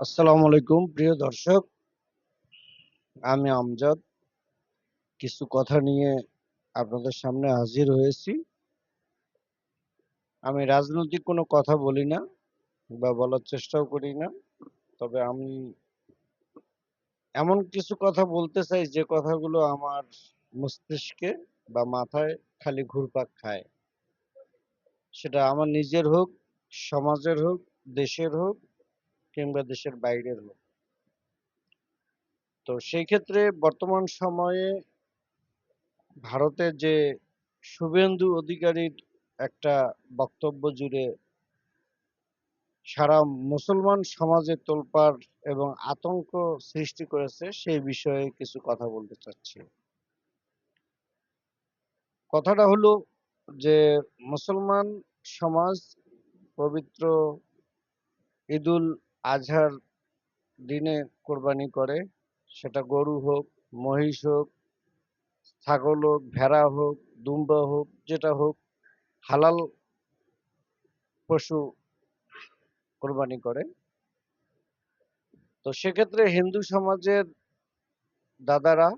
আসসালামু আলাইকুম প্রিয় দর্শক, আমি আমজাদ। কিছু কথা নিয়ে আপনাদের সামনে হাজির হয়েছি। আমি রাজনৈতিক কোনো কথা বলি না বা বলার চেষ্টাও করি না। তবে আমি এমন কিছু কথা বলতে চাই যে কথাগুলো আমার মস্তিষ্কে বা মাথায় খালি ঘুরপাক খায়। সেটা আমার নিজের হোক, সমাজের হোক, দেশের হোক কিংবা দেশের বাইরের হোক। তো সেই ক্ষেত্রে বর্তমান সময়ে ভারতের যে শুভেন্দু অধিকারীর একটা বক্তব্য জুড়ে সারা মুসলমান সমাজে তোলপাড় এবং আতঙ্ক সৃষ্টি করেছে, সেই বিষয়ে কিছু কথা বলতে চাচ্ছি। কথাটা হলো যে মুসলমান সমাজ পবিত্র ঈদুল আজহার দিনে কোরবানি করে। সেটা গরু হোক, মহিষ হোক, ছাগল হোক, ভেড়া হোক, দুম্বা হোক, যেটা হোক, হালাল পশু কোরবানি করে। তো সেক্ষেত্রে হিন্দু সমাজের দাদারা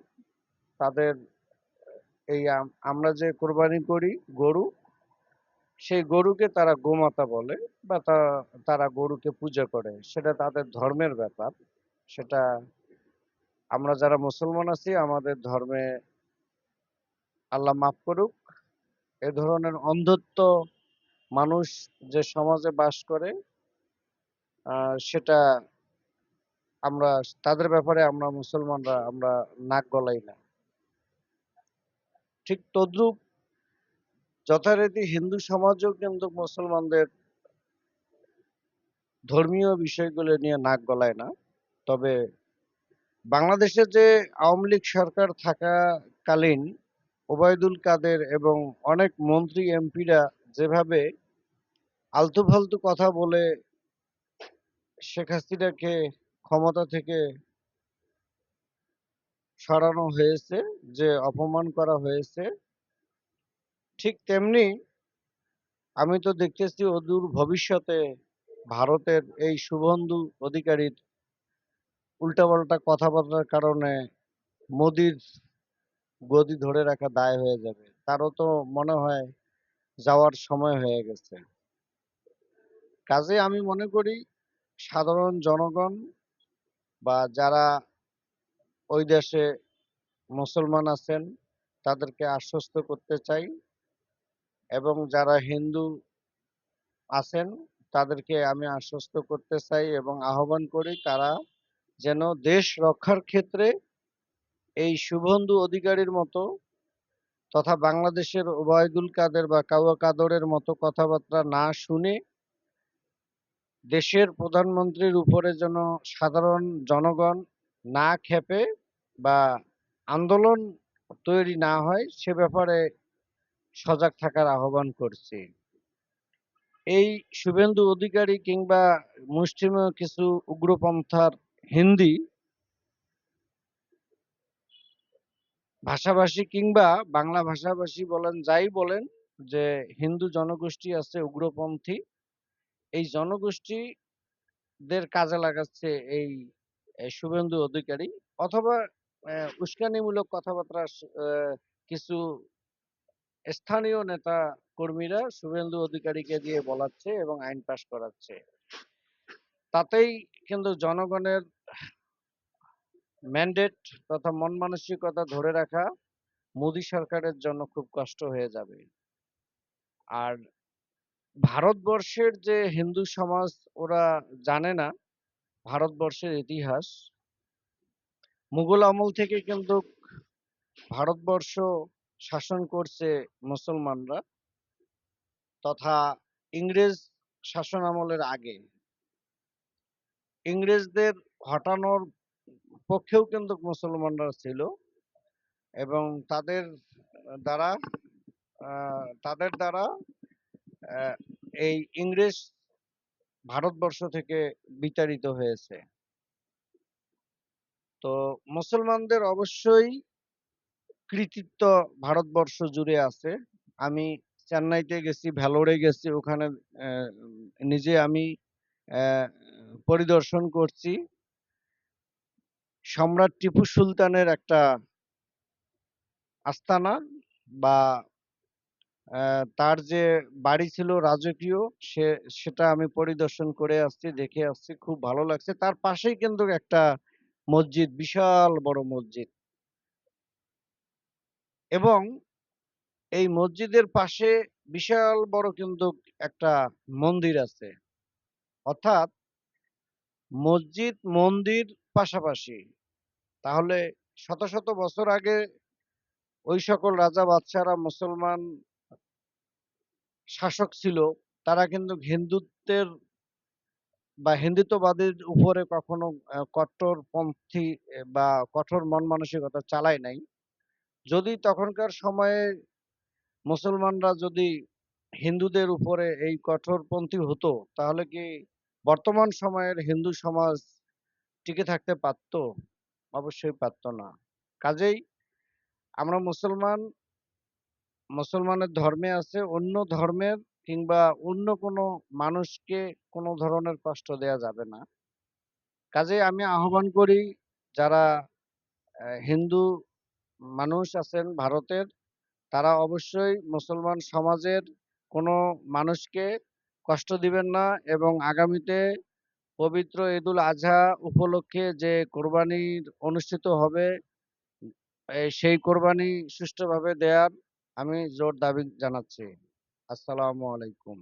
তাদের এই আমরা যে কোরবানি করি গরু, সেই গরুকে তারা গোমাতা বলে বা তারা গরুকে পূজা করে। সেটা তাদের ধর্মের ব্যাপার। সেটা আমরা যারা মুসলমান আছি, আমাদের ধর্মে আল্লাহ মাফ করুক, এ ধরনের অন্ধত্ব মানুষ যে সমাজে বাস করে, সেটা আমরা তাদের ব্যাপারে আমরা মুসলমানরা আমরা নাক গলাই না। ঠিক তদ্রূপ যথারীতি হিন্দু সমাজও কিন্তু মুসলমানদের ধর্মীয় বিষয়গুলো নিয়ে নাক গলায় না। তবে বাংলাদেশে যে আওয়ামী লীগ সরকার থাকাকালীন ওবায়দুল কাদের এবং অনেক মন্ত্রী এমপিরা যেভাবে আলতু ফালতু কথা বলে শেখ হাসিনাকে ক্ষমতা থেকে সরানো হয়েছে, যে অপমান করা হয়েছে, ঠিক তেমনি আমি তো দেখতেছি অদূর ভবিষ্যতে ভারতের এই শুভেন্দু অধিকারীর উল্টাপাল্টা কথাবার্তার কারণে মোদির গদি ধরে রাখা দায় হয়ে যাবে। তারও তো মনে হয় যাওয়ার সময় হয়ে গেছে। কাজে আমি মনে করি সাধারণ জনগণ বা যারা ওই দেশে মুসলমান আছেন তাদেরকে আশ্বস্ত করতে চাই, এবং যারা হিন্দু আছেন তাদেরকে আমি আশ্বস্ত করতে চাই এবং আহ্বান করি তারা যেন দেশ রক্ষার ক্ষেত্রে এই শুভেন্দু অধিকারীর মতো তথা বাংলাদেশের ওবায়দুল কাদের বা কাওয়া কাদরের মতো কথাবার্তা না শুনে দেশের প্রধানমন্ত্রীর উপরে যেন সাধারণ জনগণ না ক্ষেপে বা আন্দোলন তৈরি না হয়, সে ব্যাপারে সজাগ থাকার আহ্বান করছি। এই শুভেন্দু অধিকারী কিংবা মুষ্টিমেয় কিছু উগ্রপন্থার হিন্দি ভাষাভাষী কিংবা বাংলা ভাষাভাষী বলেন, যাই বলেন, যে হিন্দু জনগোষ্ঠী আছে উগ্রপন্থী, এই জনগোষ্ঠীদের কাজে লাগাচ্ছে এই শুভেন্দু অধিকারী, অথবা উস্কানিমূলক কথাবার্তা কিছু স্থানীয় নেতা কর্মীরা শুভেন্দু অধিকারীকে দিয়ে বলাচ্ছে এবং আইন পাশ করাচ্ছে। তাতেই কিন্তু জনগণের ম্যান্ডেট তথা মন মানসিকতা ধরে রাখা মোদী সরকারের জন্য খুব কষ্ট হয়ে যাবে। আর ভারতবর্ষের যে হিন্দু সমাজ, ওরা জানে না ভারতবর্ষের ইতিহাস। মুঘল আমল থেকে কিন্তু ভারতবর্ষ শাসন করছে মুসলমানরা, তথা ইংরেজ শাসন আমলের আগে ইংরেজদের হটানোর পক্ষেও কিন্তু মুসলমানরা ছিল, এবং দ্বারা তাদের দ্বারা এই ইংরেজ ভারতবর্ষ থেকে বিতাড়িত হয়েছে। তো মুসলমানদের অবশ্যই কৃতিত্ব ভারতবর্ষ জুড়ে আছে। আমি চেন্নাইতে গেছি, ভেলোরে গেছি, ওখানে নিজে আমি পরিদর্শন করছি। সম্রাট টিপু সুলতানের একটা আস্তানা বা তার যে বাড়ি ছিল রাজকীয় সে সেটা আমি পরিদর্শন করে আসছি, দেখে আসছি। খুব ভালো লাগছে। তার পাশেই কিন্তু একটা মসজিদ, বিশাল বড় মসজিদ। এবং এই মসজিদের পাশে বিশাল বড় কিন্তু একটা মন্দির আছে। অর্থাৎ মসজিদ, মন্দির পাশাপাশি। তাহলে শত, শত বছর আগে ওই সকল রাজা বাদশাহরা মুসলমান শাসক ছিল, তারা কিন্তু হিন্দুত্বের বা হিন্দুত্ববাদের উপরে কখনো কট্টরপন্থী বা কঠোর মন মানসিকতা চালায় নাই। যদি তখনকার সময়ে মুসলমানরা যদি হিন্দুদের উপরে এই কঠোরপন্থী হতো, তাহলে কি বর্তমান সময়ের হিন্দু সমাজ টিকে থাকতে পারত? অবশ্যই পারত না। কাজেই আমরা মুসলমান, মুসলমানের ধর্মে আছে, অন্য ধর্মের কিংবা অন্য কোনো মানুষকে কোনো ধরনের কষ্ট দেয়া যাবে না। কাজেই আমি আহ্বান করি যারা হিন্দু মানুষ আছেন ভারতের, তারা অবশ্যই মুসলমান সমাজের কোনো মানুষকে কষ্ট দিবেন না এবং আগামীতে পবিত্র ঈদুল আজহা উপলক্ষে যে কোরবানির অনুষ্ঠিত হবে, সেই কোরবানি সুষ্ঠুভাবে দেয়ার আমি জোর দাবি জানাচ্ছি। আসসালামু আলাইকুম।